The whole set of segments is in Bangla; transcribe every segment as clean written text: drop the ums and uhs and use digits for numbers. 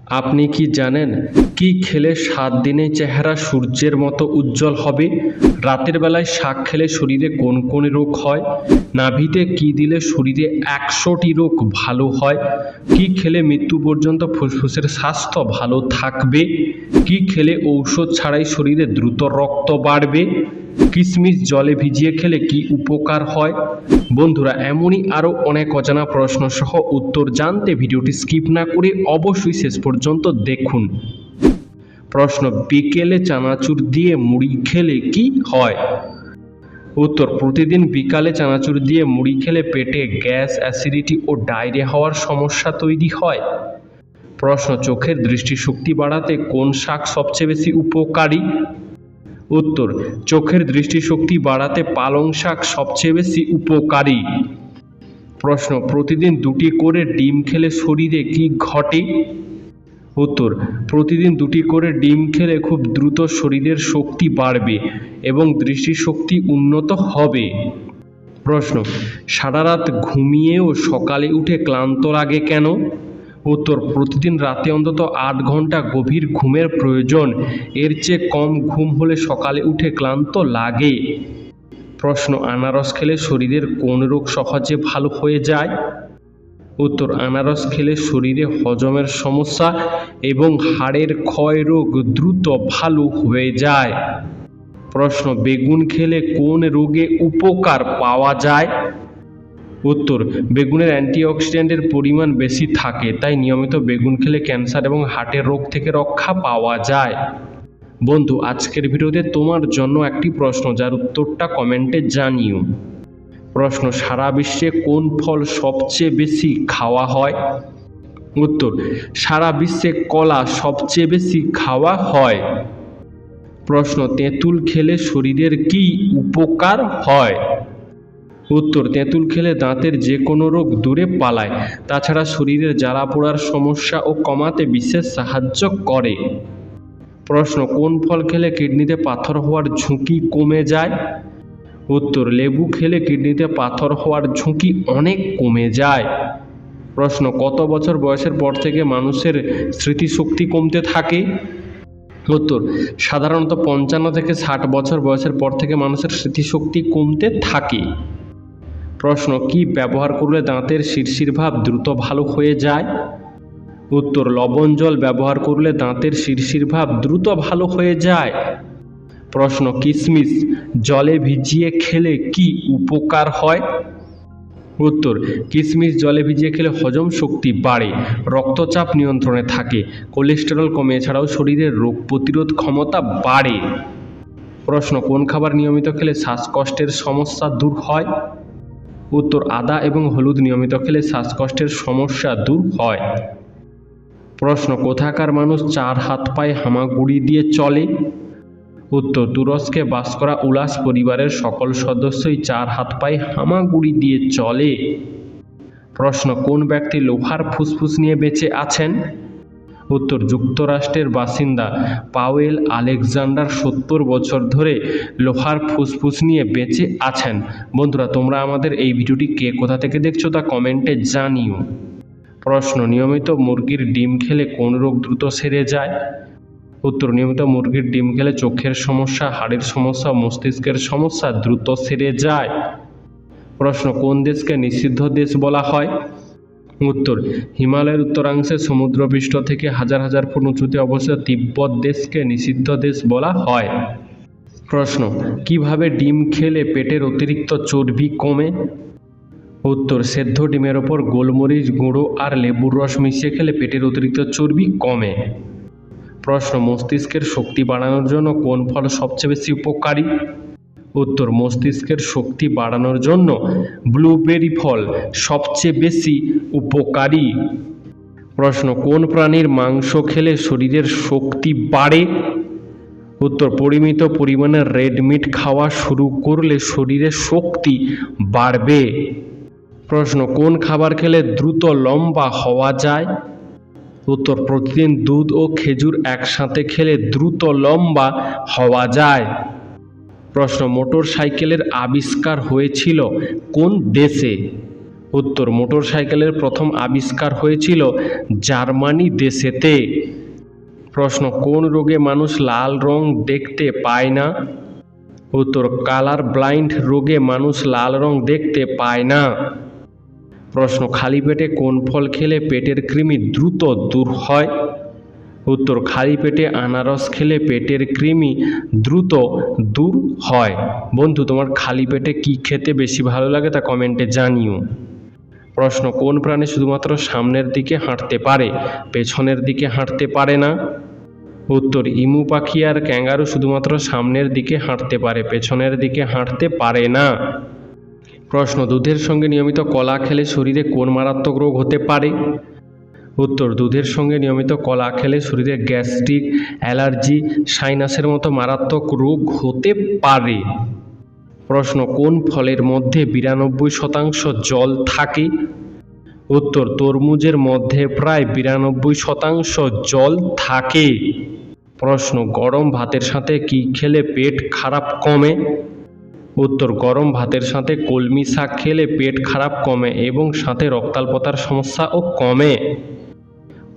আপনি কি জানেন কি খেলে 7 দিনে চেহারা সূর্যের মতো উজ্জ্বল হবে? রাতের বেলায় শাক খেলে শরীরে কোন কোন রোগ হয়? নাভিতে কি দিলে শরীরে 100টি রোগ ভালো হয়? কি খেলে মৃত্যু পর্যন্ত ফুসফুসের স্বাস্থ্য ভালো থাকবে? কি খেলে ঔষধ ছাড়াই শরীরে দ্রুত রক্ত বাড়বে? কিশমিশ জলে ভিজিয়ে খেলে কি উপকার হয়? বন্ধুরা, এমনই আরও অনেক অজানা প্রশ্ন সহ উত্তর জানতে ভিডিওটি স্কিপ না করে অবশ্যই শেষ পর্যন্ত দেখুন। প্রশ্ন, বিকেলে চানাচুর দিয়ে মুড়ি খেলে কি হয়? উত্তর, প্রতিদিন বিকালে চানাচুর দিয়ে মুড়ি খেলে পেটে গ্যাস, অ্যাসিডিটি ও ডায়রিয়া হওয়ার সমস্যা তৈরি হয়। প্রশ্ন, চোখের দৃষ্টিশক্তি বাড়াতে কোন শাক সবচেয়ে বেশি উপকারী? উত্তর, চোখের দৃষ্টিশক্তি বাড়াতে পালং শাক সবচেয়ে বেশি উপকারী। প্রশ্ন, প্রতিদিন 2টি করে ডিম খেলে শরীরে কি ঘটে? উত্তর, প্রতিদিন 2টি করে ডিম খেলে খুব দ্রুত শরীরের শক্তি বাড়বে এবং দৃষ্টিশক্তি উন্নত হবে। প্রশ্ন, সারা রাত ঘুমিয়েও সকালে উঠে ক্লান্ত লাগে কেন? উত্তর, প্রতিদিন রাতে অন্তত 8 ঘন্টা গভীর ঘুমের প্রয়োজন। এর চেয়ে কম ঘুম হলে সকালে উঠে ক্লান্ত লাগে। প্রশ্ন, আনারস খেলে শরীরের কোন রোগ সহজে ভালো হয়ে যায়? উত্তর, আনারস খেলে শরীরে হজমের সমস্যা এবং হাড়ের ক্ষয় রোগ দ্রুত ভালো হয়ে যায়। প্রশ্ন, বেগুন খেলে কোন রোগে উপকার পাওয়া যায়? উত্তর, বেগুনের অ্যান্টিঅক্সিডেন্টের পরিমাণ বেশি থাকে, তাই নিয়মিত বেগুন খেলে ক্যান্সার এবং হার্টের রোগ থেকে রক্ষা পাওয়া যায়। বন্ধু, আজকের ভিডিওতে তোমার জন্য একটি প্রশ্ন, যার উত্তরটা কমেন্টে জানিও। প্রশ্ন, সারা বিশ্বে কোন ফল সবচেয়ে বেশি খাওয়া হয়? উত্তর, সারা বিশ্বে কলা সবচেয়ে বেশি খাওয়া হয়। প্রশ্ন, তেঁতুল খেলে শরীরের কি উপকার হয়? উত্তর, তেঁতুল খেলে দাঁতের যে কোনো রোগ দূরে পালায়। তাছাড়া শরীরের জ্বালা পোড়ার সমস্যা ও কমাতে বিশেষ সাহায্য করে। প্রশ্ন, কোন ফল খেলে কিডনিতে পাথর হওয়ার ঝুঁকি কমে যায়? উত্তর, লেবু খেলে কিডনিতে পাথর হওয়ার ঝুঁকি অনেক কমে যায়। প্রশ্ন, কত বছর বয়সের পর থেকে মানুষের স্মৃতিশক্তি কমতে থাকে? উত্তর, সাধারণত 55 থেকে 60 বছর বয়সের পর থেকে মানুষের স্মৃতিশক্তি কমতে থাকে। প্রশ্ন, কি ব্যবহার করলে দাঁতের শিরশির ভাব দ্রুত ভালো হয়ে যায়? উত্তর, লবণ জল ব্যবহার করলে দাঁতের শিরশির ভাব দ্রুত ভালো হয়ে যায়। প্রশ্ন, কিশমিশ জলে ভিজিয়ে খেলে কি উপকার হয়? উত্তর, কিশমিশ জলে ভিজিয়ে খেলে হজম শক্তি বাড়ে, রক্তচাপ নিয়ন্ত্রণে থাকে, কোলেস্টেরল কমে, এছাড়াও শরীরের রোগ প্রতিরোধ ক্ষমতা বাড়ে। প্রশ্ন, কোন খাবার নিয়মিত খেলে শ্বাসকষ্টের সমস্যা দূর হয়? উত্তর, আদা এবং হলুদ নিয়মিত খেলে শ্বাসকষ্টের সমস্যা দূর হয়। প্রশ্ন, কোথাকার মানুষ 4 হাত পায়ে হামাগুড়ি দিয়ে চলে? উত্তর, তুরস্কে বাস করা উলাস পরিবারের সকল সদস্যই 4 হাত পায়ে হামাগুড়ি দিয়ে চলে। প্রশ্ন, কোন ব্যক্তি লোহার ফুসফুস নিয়ে বেঁচে আছেন? উত্তর, যুক্তরাষ্ট্রের বাসিন্দা পাওয়েল আলেকজান্ডার 70 বছর ধরে লোহার ফুসফুস নিয়ে বেঁচে আছেন। বন্ধুরা, তোমরা আমাদের এই ভিডিওটি কে কোথা থেকে দেখছো তা কমেন্টে জানিও। প্রশ্ন, নিয়মিত মুরগির ডিম খেলে কোন রোগ দ্রুত সেরে যায়? উত্তর, নিয়মিত মুরগির ডিম খেলে চোখের সমস্যা, হাড়ের সমস্যা, মস্তিষ্কের সমস্যা দ্রুত সেরে যায়। প্রশ্ন, কোন দেশকে নিষিদ্ধ দেশ বলা হয়? উত্তর, হিমালয়ের উত্তরাংশে সমুদ্রপৃষ্ঠ থেকে হাজার হাজার ফুট উঁচুতে অবস্থিত তিব্বত দেশকে নিষিদ্ধ দেশ বলা হয়। প্রশ্ন, কিভাবে ডিম খেলে পেটের অতিরিক্ত চর্বি কমে? উত্তর, সেদ্ধ ডিমের ওপর গোলমরিচ গুঁড়ো আর লেবুর রস মিশিয়ে খেলে পেটের অতিরিক্ত চর্বি কমে। প্রশ্ন, মস্তিষ্কের শক্তি বাড়ানোর জন্য কোন ফল সবচেয়ে বেশি উপকারী? উত্তর, মস্তিষ্কের শক্তি বাড়ানোর জন্য ব্লুবেরি ফল সবচেয়ে বেশি উপকারী। প্রশ্ন, কোন প্রাণীর মাংস খেলে শরীরের শক্তি বাড়ে? উত্তর, পরিমিত পরিমাণে রেড মিট খাওয়া শুরু করলে শরীরে শক্তি বাড়বে। প্রশ্ন, কোন খাবার খেলে দ্রুত লম্বা হওয়া যায়? উত্তর, প্রতিদিন দুধ ও খেজুর একসাথে খেলে দ্রুত লম্বা হওয়া যায়। প্রশ্ন, মোটর সাইকেলের আবিষ্কার হয়েছিল কোন দেশে? উত্তর, মোটরসাইকেলের প্রথম আবিষ্কার হয়েছিল জার্মানি দেশেতে। প্রশ্ন, কোন রোগে মানুষ লাল রং দেখতে পায় না? উত্তর, কালার ব্লাইন্ড রোগে মানুষ লাল রং দেখতে পায় না। প্রশ্ন, খালি পেটে কোন ফল খেলে পেটের কৃমি দ্রুত দূর হয়? উত্তর, খালি পেটে আনারস খেলে পেটের কৃমি দ্রুত দূর হয়। বন্ধু, তোমার খালি পেটে কি খেতে বেশি ভালো লাগে তা কমেন্টে জানিও। প্রশ্ন, কোন প্রাণী শুধুমাত্র সামনের দিকে হাঁটতে পারে, পেছনের দিকে হাঁটতে পারে না? উত্তর, ইমু পাখি আর ক্যাঙ্গারু শুধুমাত্র সামনের দিকে হাঁটতে পারে, পেছনের দিকে হাঁটতে পারে না। প্রশ্ন, দুধের সঙ্গে নিয়মিত কলা খেলে শরীরে কোন মারাত্মক রোগ হতে পারে? উত্তর, দুধের সঙ্গে নিয়মিত কলা খেলে শরীরে গ্যাস্ট্রিক, অ্যালার্জি, সাইনাসের মতো মারাত্মক রোগ হতে পারে। প্রশ্ন, কোন ফলের মধ্যে 92% জল থাকে? উত্তর, তরমুজের মধ্যে প্রায় 92% জল থাকে। প্রশ্ন, গরম ভাতের সাথে কি খেলে পেট খারাপ কমে? উত্তর, গরম ভাতের সাথে কলমি শাক খেলে পেট খারাপ কমে এবং সাথে রক্তাল্পতার সমস্যাও কমে।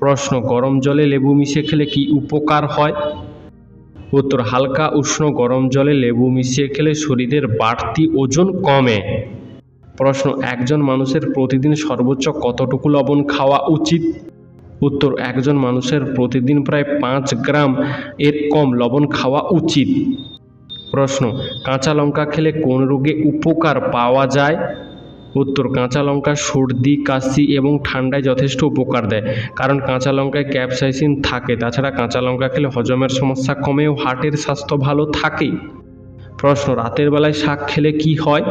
প্রশ্ন, গরম জলে লেবু মিশিয়ে খেলে কি উপকার হয়? উত্তর, হালকা উষ্ণ গরম জলে লেবু মিশিয়ে খেলে শরীরের বাড়তি ওজন কমে। প্রশ্ন, একজন মানুষের প্রতিদিন সর্বোচ্চ কতটুকু লবণ খাওয়া উচিত? উত্তর, একজন মানুষের প্রতিদিন প্রায় 5 গ্রাম এর কম লবণ খাওয়া উচিত। প্রশ্ন, কাঁচা লঙ্কা খেলে কোন রোগে উপকার পাওয়া যায়? উত্তর, কাঁচা লঙ্কা সর্দি, কাশি এবং ঠান্ডায় যথেষ্ট উপকার দেয়, কারণ কাঁচা লঙ্কায় ক্যাপসাইসিন থাকে। তাছাড়া কাঁচা লঙ্কা খেলে হজমের সমস্যা কমে ও হার্টের স্বাস্থ্য ভালো থাকে। প্রশ্ন, রাতের বেলায় শাক খেলে কি হয়?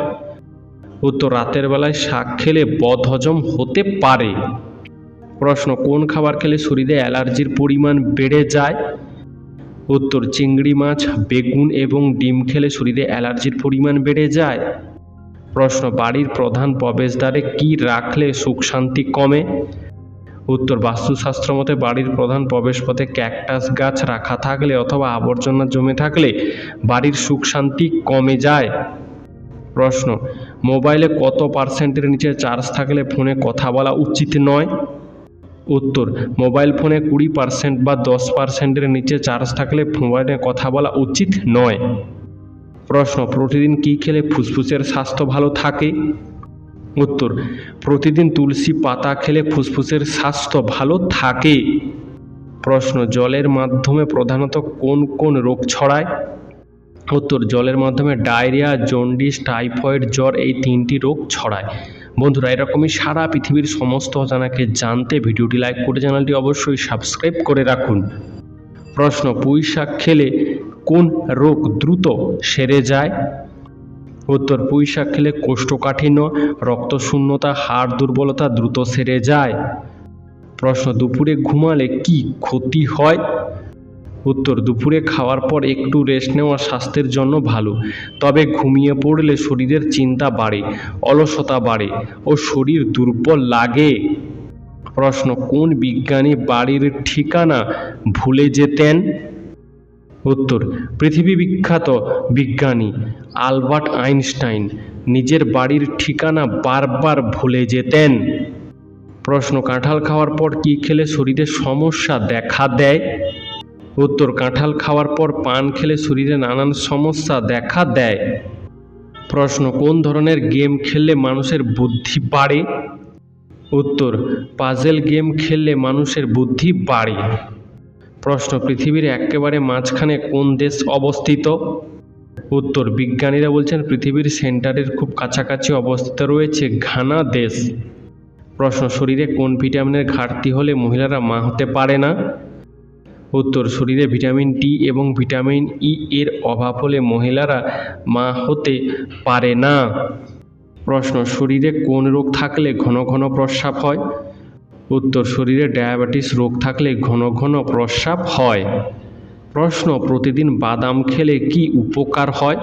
উত্তর, রাতের বেলায় শাক খেলে বদহজম হতে পারে। প্রশ্ন, কোন খাবার খেলে শরীরে অ্যালার্জির পরিমাণ বেড়ে যায়? উত্তর, চিংড়ি মাছ, বেগুন এবং ডিম খেলে শরীরে অ্যালার্জির পরিমাণ বেড়ে যায়। প্রশ্ন, বাড়ির প্রধান প্রবেশদ্বারে কি রাখলে সুখ শান্তি কমে? উত্তর, বাস্তুশাস্ত্র মতে বাড়ির প্রধান প্রবেশপথে ক্যাকটাস গাছ রাখা থাকলে অথবা আবর্জনা জমে থাকলে বাড়ির সুখ শান্তি কমে যায়। প্রশ্ন, মোবাইলে কত পার্সেন্টের নিচে চার্জ থাকলে ফোনে কথা বলা উচিত নয়? উত্তর, মোবাইল ফোনে 20% বা 10%-এর নিচে চার্জ থাকলে ফোনে কথা বলা উচিত নয়। প্রশ্ন, প্রতিদিন কি খেলে ফুসফুসের স্বাস্থ্য ভালো থাকে? উত্তর, প্রতিদিন তুলসী পাতা খেলে ফুসফুসের স্বাস্থ্য ভালো থাকে। প্রশ্ন, জলের মাধ্যমে প্রধানত কোন কোন রোগ ছড়ায়? উত্তর, জলের মাধ্যমে ডায়রিয়া, জন্ডিস, টাইফয়েড, জ্বর এই 3টি রোগ ছড়ায়। বন্ধুরা, এরকমই সারা পৃথিবীর সমস্ত অজানাকে জানতে ভিডিওটি লাইক করে চ্যানেলটি অবশ্যই সাবস্ক্রাইব করে রাখুন। প্রশ্ন, পুঁই শাক খেলে কোন রোগ দ্রুত সেরে যায়? উত্তর, পুঁই শাক খেলে কোষ্ঠকাঠিন্য, রক্তশূন্যতা, হাড় দুর্বলতা দ্রুত সেরে যায়। প্রশ্ন, দুপুরে ঘুমালে কি ক্ষতি হয়? উত্তর, দুপুরে খাওয়ার পর একটু রেস্ট নেওয়া স্বাস্থ্যের জন্য ভালো, তবে ঘুমিয়ে পড়লে শরীরের চিন্তা বাড়ে, অলসতা বাড়ে ও শরীর দুর্বল লাগে। প্রশ্ন, কোন বিজ্ঞানী বাড়ির ঠিকানা ভুলে যেতেন? উত্তর, পৃথিবী বিখ্যাত বিজ্ঞানী আলবার্ট আইনস্টাইন নিজের বাড়ির ঠিকানা বারবার ভুলে যেতেন। প্রশ্ন, কাঁঠাল খাওয়ার পর কি খেলে শরীরে সমস্যা দেখা দেয়? উত্তর, কাঁঠাল খাওয়ার পর পান খেলে শরীরে নানান সমস্যা দেখা দেয়। প্রশ্ন, কোন ধরনের গেম খেললে মানুষের বুদ্ধি বাড়ে? উত্তর, পাজেল গেম খেললে মানুষের বুদ্ধি বাড়ে। প্রশ্ন, পৃথিবীর একেবারে মাঝখানে কোন দেশ অবস্থিত? উত্তর, বিজ্ঞানীরা বলছেন পৃথিবীর সেন্টারের খুব কাছাকাছি অবস্থিত রয়েছে ঘানা দেশ। প্রশ্ন, শরীরে কোন ভিটামিনের ঘাটতি হলে মহিলারা মা হতে পারে না? উত্তর, শরীরে ভিটামিন ডি এবং ভিটামিন ই এর অভাব হলে মহিলারা মা হতে পারে না। প্রশ্ন, শরীরে কোন রোগ থাকলে ঘন ঘন প্রস্রাব হয়? উত্তর, শরীরে ডায়াবেটিস রোগ থাকলে ঘন ঘন প্রস্রাব হয়। প্রশ্ন, প্রতিদিন বাদাম খেলে কি উপকার হয়?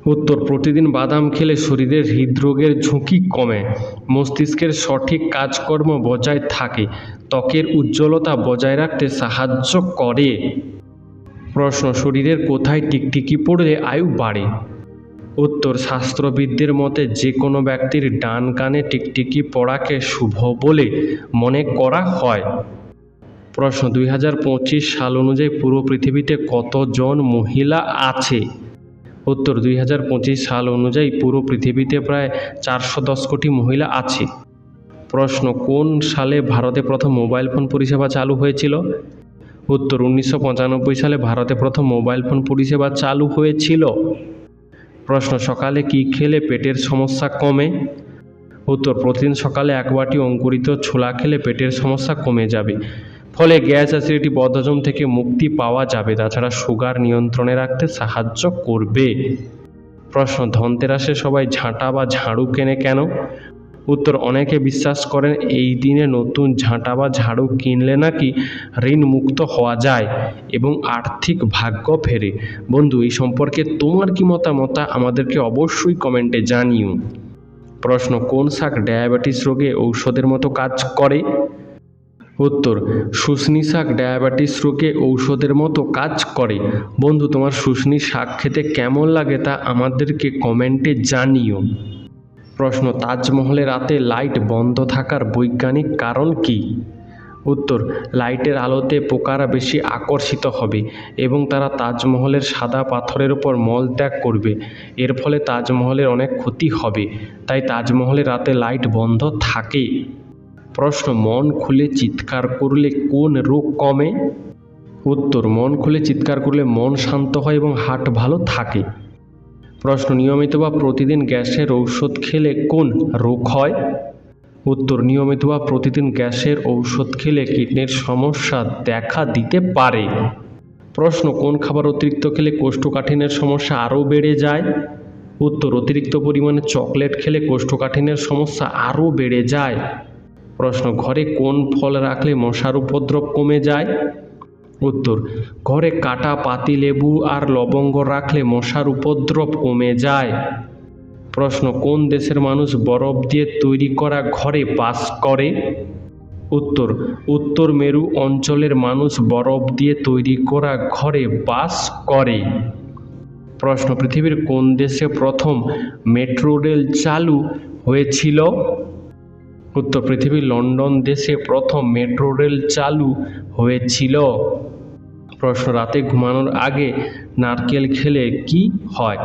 উত্তর, প্রতিদিন বাদাম খেলে শরীরের হৃদরোগের ঝুঁকি কমে, মস্তিষ্কের সঠিক কাজকর্ম বজায় থাকে, ত্বকের উজ্জ্বলতা বজায় রাখতে সাহায্য করে। প্রশ্ন, শরীরের কোথায় টিকটিকি পড়লে আয়ু বাড়ে? উত্তর, শাস্ত্রবিদদের মতে যে কোনো ব্যক্তির ডান কানে টিকটিকি পরাকে শুভ বলে মনে করা হয়। প্রশ্ন, 2025 সাল অনুযায়ী পুরো পৃথিবীতে কতজন মহিলা আছে? উত্তর, 2025 সাল অনুযায়ী পুরো পৃথিবীতে প্রায় 410 কোটি মহিলা আছে। প্রশ্ন, কোন সালে ভারতে প্রথম মোবাইল ফোন পরিষেবা চালু হয়েছিল? উত্তর, 1995 সালে ভারতে প্রথম মোবাইল ফোন পরিষেবা চালু হয়েছিল। প্রশ্ন, সকালে কি খেলে পেটের সমস্যা কমে? উত্তর, প্রতিদিন সকালে 1 বাটি অঙ্কুরিত ছোলা খেলে পেটের সমস্যা কমে যাবে, ফলে গ্যাস, অ্যাসিডিটি, বদহজম থেকে মুক্তি পাওয়া যাবে। তাছাড়া সুগার নিয়ন্ত্রণে রাখতে সাহায্য করবে। প্রশ্ন, ধনতেরাসে সবাই ঝাঁটা বা ঝাড়ু কেনে কেন? উত্তর, অনেকে বিশ্বাস করেন এই দিনে নতুন ঝাঁটা বা ঝাড়ু কিনলে নাকি ঋণ মুক্ত হওয়া যায় এবং আর্থিক ভাগ্য ফেরে। বন্ধু, এই সম্পর্কে তোমার কি মতামত আমাদেরকে অবশ্যই কমেন্টে জানিও। প্রশ্ন, কোন শাক ডায়াবেটিস রোগে ঔষধের মতো কাজ করে? উত্তর, শুশনি শাক ডায়াবেটিস রোগে ঔষধের মতো কাজ করে। বন্ধু, তোমার শুশনি শাক খেতে কেমন লাগে তা আমাদেরকে কমেন্টে জানিও। প্রশ্ন, তাজমহলে রাতে লাইট বন্ধ থাকার বৈজ্ঞানিক কারণ কি? উত্তর, লাইটের আলোতে পোকারা বেশি আকর্ষিত হবে এবং তারা তাজমহলের সাদা পাথরের উপর মলত্যাগ করবে। এর ফলে তাজমহলের অনেক ক্ষতি হবে, তাই তাজমহলে রাতে লাইট বন্ধ থাকে। প্রশ্ন, মন খুলে চিৎকার করলে কোন রোগ কমে? উত্তর, মন খুলে চিৎকার করলে মন শান্ত হয় এবং হার্ট ভালো থাকে। প্রশ্ন, নিয়মিত বা প্রতিদিন গ্যাসের ঔষধ খেলে কোন রোগ হয়? উত্তর, নিয়মিত বা প্রতিদিন গ্যাসের ঔষধ খেলে কিডনির সমস্যা দেখা দিতে পারে। প্রশ্ন, কোন খাবার অতিরিক্ত খেলে কোষ্ঠকাঠিন্যের সমস্যা আরও বেড়ে যায়? উত্তর, অতিরিক্ত পরিমাণে চকলেট খেলে কোষ্ঠকাঠিন্যের সমস্যা আরও বেড়ে যায়। প্রশ্ন, ঘরে কোন ফল রাখলে মশার উপদ্রব কমে যায়? উত্তর, ঘরে কাটা পাতিলেবু আর লবঙ্গ রাখলে মশার উপদ্রব কমে যায়। প্রশ্ন, কোন দেশের মানুষ বরফ দিয়ে তৈরি করা ঘরে বাস করে? উত্তর, উত্তর মেরু অঞ্চলের মানুষ বরফ দিয়ে তৈরি করা ঘরে বাস করে। প্রশ্ন, পৃথিবীর কোন দেশে প্রথম মেট্রো রেল চালু হয়েছিল? উত্তর, পৃথিবীর লন্ডন দেশে প্রথম মেট্রো রেল চালু হয়েছিল। প্রশ্ন, রাতে ঘুমানোর আগে নারকেল খেলে কি হয়?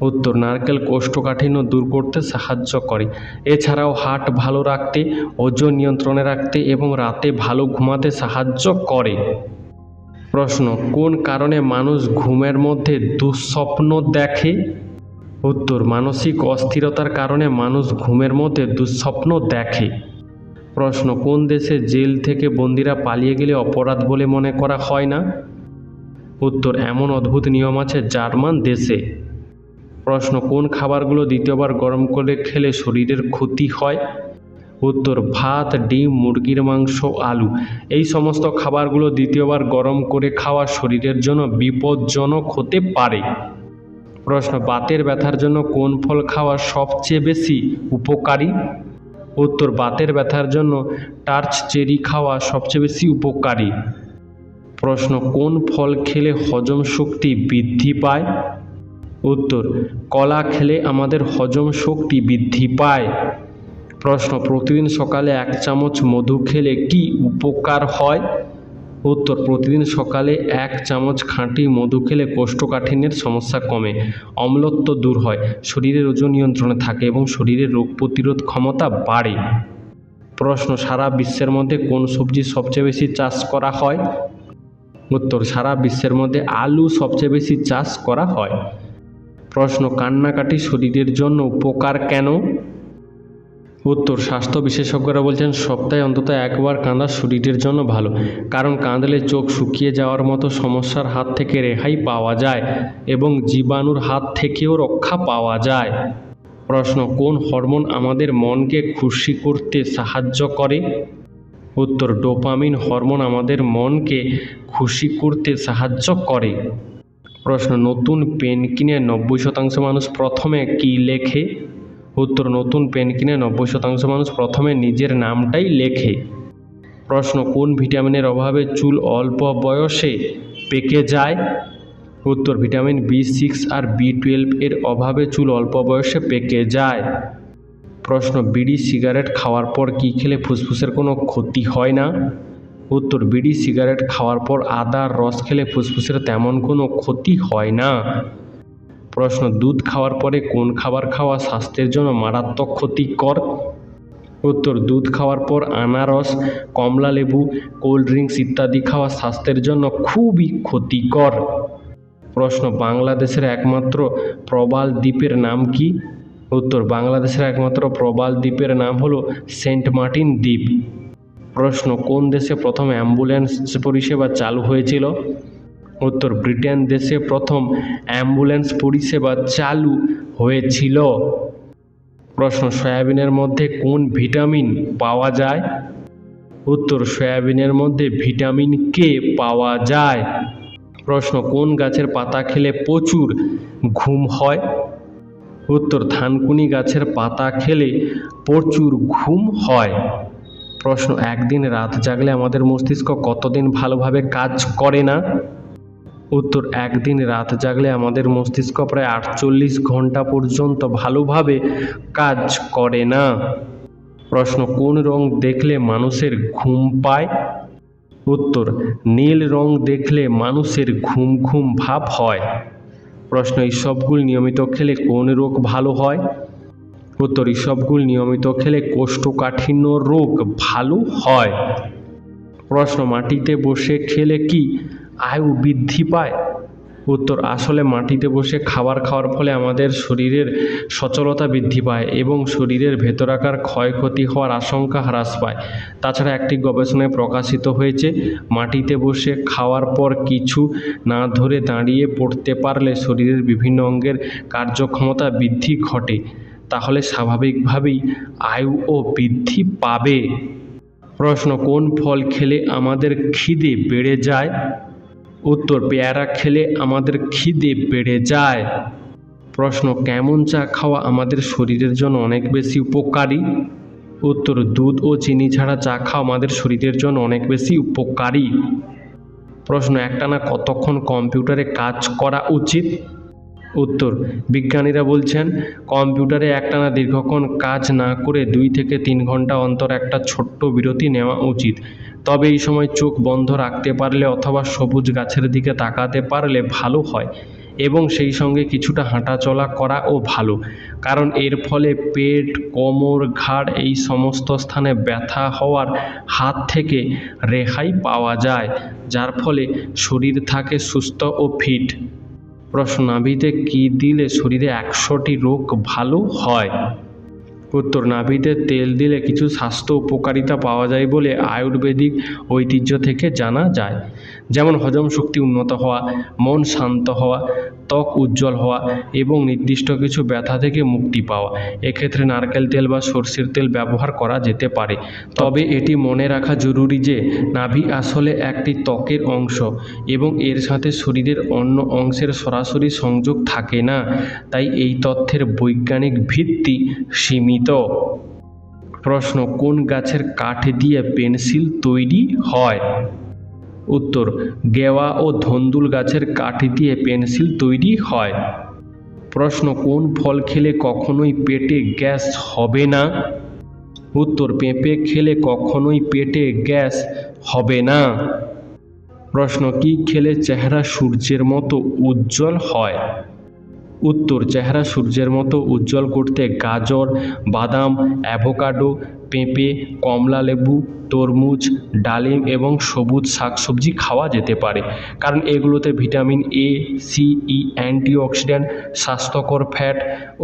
উত্তর, নারকেল কোষ্ঠকাঠিন্য দূর করতে সাহায্য করে। এছাড়াও হার্ট ভালো রাখতে, ওজন নিয়ন্ত্রণে রাখতে এবং রাতে ভালো ঘুমাতে সাহায্য করে। প্রশ্ন, কোন কারণে মানুষ ঘুমের মধ্যে দুঃস্বপ্ন দেখে? উত্তর, মানসিক অস্থিরতার কারণে মানুষ ঘুমের মধ্যে দুঃস্বপ্ন দেখে। প্রশ্ন, কোন দেশে জেল থেকে বন্দীরা পালিয়ে গেলে অপরাধ বলে মনে করা হয় না? উত্তর, এমন অদ্ভুত নিয়ম আছে জার্মান দেশে। প্রশ্ন, কোন খাবারগুলো দ্বিতীয়বার গরম করে খেলে শরীরের ক্ষতি হয়? উত্তর, ভাত, ডিম, মুরগির মাংস, আলু। এই সমস্ত খাবারগুলো দ্বিতীয়বার গরম করে খাওয়া শরীরের জন্য বিপজ্জনক হতে পারে। প্রশ্ন, বাতের ব্যথার জন্য কোন ফল খাওয়া সবচেয়ে বেশি উপকারী? উত্তর, বাতের ব্যথার জন্য টার্চ চেরি খাওয়া সবচেয়ে বেশি উপকারী। প্রশ্ন, কোন ফল খেলে হজম শক্তি বৃদ্ধি পায়? উত্তর, কলা খেলে আমাদের হজম শক্তি বৃদ্ধি পায়। প্রশ্ন, প্রতিদিন সকালে 1 চামচ মধু খেলে কি উপকার হয়? উত্তর, প্রতিদিন সকালে 1 চামচ খাঁটি মধু খেলে কোষ্ঠকাঠিন্যের সমস্যা কমে, অম্লত্ব দূর হয়, শরীরের ওজন নিয়ন্ত্রণে থাকে এবং শরীরের রোগ প্রতিরোধ ক্ষমতা বাড়ে। প্রশ্ন, সারা বিশ্বের মধ্যে কোন সবজি সবচেয়ে বেশি চাষ করা হয়? উত্তর, সারা বিশ্বের মধ্যে আলু সবচেয়ে বেশি চাষ করা হয়। প্রশ্ন, কান্নাকাটি শরীরের জন্য উপকার কেন? উত্তর, স্বাস্থ্য বিশেষজ্ঞরা বলছেন সপ্তাহে অন্তত 1 বার কাঁদা শরীরের জন্য ভালো, কারণ কাঁদলে চোখ শুকিয়ে যাওয়ার মতো সমস্যার হাত থেকে রেহাই পাওয়া যায় এবং জীবাণুর হাত থেকেও রক্ষা পাওয়া যায়। প্রশ্ন, কোন হরমোন আমাদের মনকে খুশি করতে সাহায্য করে? উত্তর, ডোপামিন হরমোন আমাদের মনকে খুশি করতে সাহায্য করে। প্রশ্ন, নতুন পেন কিনে 90% মানুষ প্রথমে কি লেখে? উত্তর, নতুন পেন কিনে 90% মানুষ প্রথমে নিজের নামটাই লেখে। প্রশ্ন, কোন ভিটামিনের অভাবে চুল অল্প বয়সে পেকে যায়? উত্তর ভিটামিন B6 আর B12 এর অভাবে চুল অল্প বয়সে পেকে যায়। প্রশ্ন বিড়ি সিগারেট খাওয়ার পর কি খেলে ফুসফুসের কোনো ক্ষতি হয় না? উত্তর বিড়ি সিগারেট খাওয়ার পর আদার রস খেলে ফুসফুসের তেমন কোনো ক্ষতি হয় না। প্রশ্ন দুধ খাওয়ার পরে কোন খাবার খাওয়া স্বাস্থ্যের জন্য মারাত্মক ক্ষতিকর? উত্তর দুধ খাওয়ার পর আনারস, কমলা লেবু, কোল্ড ড্রিঙ্কস ইত্যাদি খাওয়া স্বাস্থ্যের জন্য খুবই ক্ষতিকর। প্রশ্ন বাংলাদেশের একমাত্র প্রবাল দ্বীপের নাম কি? উত্তর বাংলাদেশের একমাত্র প্রবাল দ্বীপের নাম হলো সেন্ট মার্টিন দ্বীপ। প্রশ্ন কোন দেশে প্রথম অ্যাম্বুলেন্স পরিষেবা চালু হয়েছিল? উত্তর ব্রিটেন দেশে প্রথম অ্যাম্বুলেন্স পরিষেবা চালু হয়েছিল। প্রশ্ন সয়াবিনের মধ্যে কোন ভিটামিন পাওয়া যায়? উত্তর সয়াবিনের মধ্যে ভিটামিন কে পাওয়া যায়। প্রশ্ন কোন গাছের পাতা খেলে প্রচুর ঘুম হয়? উত্তর থানকুনি গাছের পাতা খেলে প্রচুর ঘুম হয়। প্রশ্ন একদিন রাত জাগলে আমাদের মস্তিষ্ক কতদিন ভালোভাবে কাজ করে না? উত্তর একদিন রাত জাগলে আমাদের মস্তিষ্ক প্রায় 48 ঘন্টা পর্যন্ত ভালোভাবে কাজ করে না। প্রশ্ন কোন রং দেখলে মানুষের ঘুম পায়? উত্তর নীল রং দেখলে মানুষের ঘুম ঘুম ভাব হয়। প্রশ্ন ইসবগুল নিয়মিত খেলে কোন রোগ ভালো হয়? উত্তর ইসবগুল নিয়মিত খেলে কোষ্ঠকাঠিন্য রোগ ভালো হয়। প্রশ্ন মাটিতে বসে খেলে কি আয়ু বৃদ্ধি পায়? উত্তর আসলে মাটিতে বসে খাবার খাওয়ার ফলে আমাদের শরীরের সচলতা বৃদ্ধি পায় এবং শরীরের ভেতরাকার ক্ষয়ক্ষতি হওয়ার আশঙ্কা হ্রাস পায়। তাছাড়া একটি গবেষণায় প্রকাশিত হয়েছে মাটিতে বসে খাওয়ার পর কিছু না ধরে দাঁড়িয়ে পড়তে পারলে শরীরের বিভিন্ন অঙ্গের কার্যক্ষমতা বৃদ্ধি ঘটে, তাহলে স্বাভাবিকভাবেই আয়ুও বৃদ্ধি পাবে। প্রশ্ন কোন ফল খেলে আমাদের খিদে বেড়ে যায়? উত্তর পেয়ারা খেলে আমাদের খিদে বেড়ে যায়। প্রশ্ন কেমন চা খাওয়া আমাদের শরীরের জন্য অনেক বেশি উপকারী? উত্তর দুধ ও চিনি ছাড়া চা খাওয়া আমাদের শরীরের জন্য অনেক বেশি উপকারী। প্রশ্ন একটানা কতক্ষণ কম্পিউটারে কাজ করা উচিত? উত্তর বিজ্ঞানীরা বলছেন কম্পিউটারে একটানা দীর্ঘক্ষণ কাজ না করে 2 থেকে 3 ঘন্টা অন্তর একটা ছোট্ট বিরতি নেওয়া উচিত। তবে এই সময় চোখ বন্ধ রাখতে পারলে অথবা সবুজ গাছের দিকে তাকাতে পারলে ভালো হয় এবং সেই সঙ্গে কিছুটা হাঁটাচলা করাও ভালো, কারণ এর ফলে পেট, কোমর, ঘাড় এই সমস্ত স্থানে ব্যথা হওয়ার হাত থেকে রেহাই পাওয়া যায়, যার ফলে শরীর থাকে সুস্থ ও ফিট। প্রশ্ন নাভিতে কি দিলে শরীরে 100টি রোগ ভালো হয়? উত্তর নাভিতে তেল দিলে কিছু স্বাস্থ্য উপকারিতা পাওয়া যায় বলে আয়ুর্বেদিক ঐতিহ্য থেকে জানা যায়, যেমন হজম শক্তি উন্নত হওয়া, মন শান্ত হওয়া, ত্বক উজ্জ্বল হওয়া এবং নির্দিষ্ট কিছু ব্যথা থেকে মুক্তি পাওয়া। এক্ষেত্রে নারকেল তেল বা সরষের তেল ব্যবহার করা যেতে পারে। তবে এটি মনে রাখা জরুরি যে নাভি আসলে একটি ত্বকের অংশ এবং এর সাথে শরীরের অন্য অংশের সরাসরি সংযোগ থাকে না, তাই এই তথ্যের বৈজ্ঞানিক ভিত্তি সীমিত। প্রশ্ন কোন গাছের কাঠ দিয়ে পেন্সিল তৈরি হয়? উত্তর গেওয়া ও ধন্দুল গাছের কাঠ দিয়ে পেন্সিল তৈরি হয়। প্রশ্ন কোন ফল খেলে কখনোই পেটে গ্যাস হবে না? উত্তর পেঁপে খেলে কখনোই পেটে গ্যাস হবে না। প্রশ্ন কি খেলে চেহারা সূর্যের মতো উজ্জ্বল হয়? উত্তর চেহারা সূর্যের মতো উজ্জ্বল করতে গাজর, বাদাম, অ্যাভোকাডো, পেঁপে, কমলা লেবু, তরমুজ, ডালিম এবং সবুজ শাকসবজি খাওয়া যেতে পারে, কারণ এগুলোতে vitamin A, C, E, antioxidant, স্বাস্থ্যকর ফ্যাট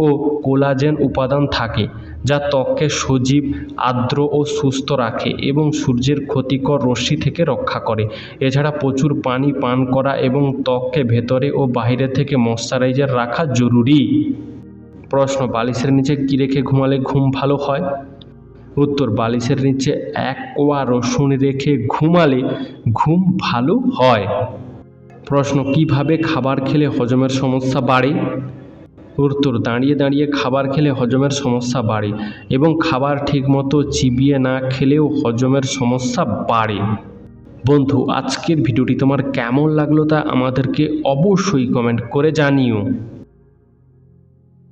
ও কোলাজেন উপাদান থাকে, যা ত্বককে সজীব, আর্দ্র ও সুস্থ রাখে এবং সূর্যের ক্ষতিকর রশ্মি থেকে রক্ষা করে। এছাড়া প্রচুর পানি পান করা এবং ত্বককে ভেতরে ও বাইরে থেকে ময়শ্চারাইজার রাখা জরুরি। প্রশ্ন বালিশের নিচে কী রেখে ঘুমালে ঘুম ভালো হয়? উত্তর বালিশের নিচে 1 কোয়া রসুন রেখে ঘুমালে ঘুম ভালো হয়। প্রশ্ন কিভাবে খাবার খেলে হজমের সমস্যা বাড়ে? উত্তর দাঁড়িয়ে দাঁড়িয়ে খাবার খেলে হজমের সমস্যা বাড়ে এবং খাবার ঠিকমতো চিবিয়ে না খেলেও হজমের সমস্যা বাড়ে। বন্ধু, আজকের ভিডিওটি তোমার কেমন লাগলো তা আমাদেরকে অবশ্যই কমেন্ট করে জানিও।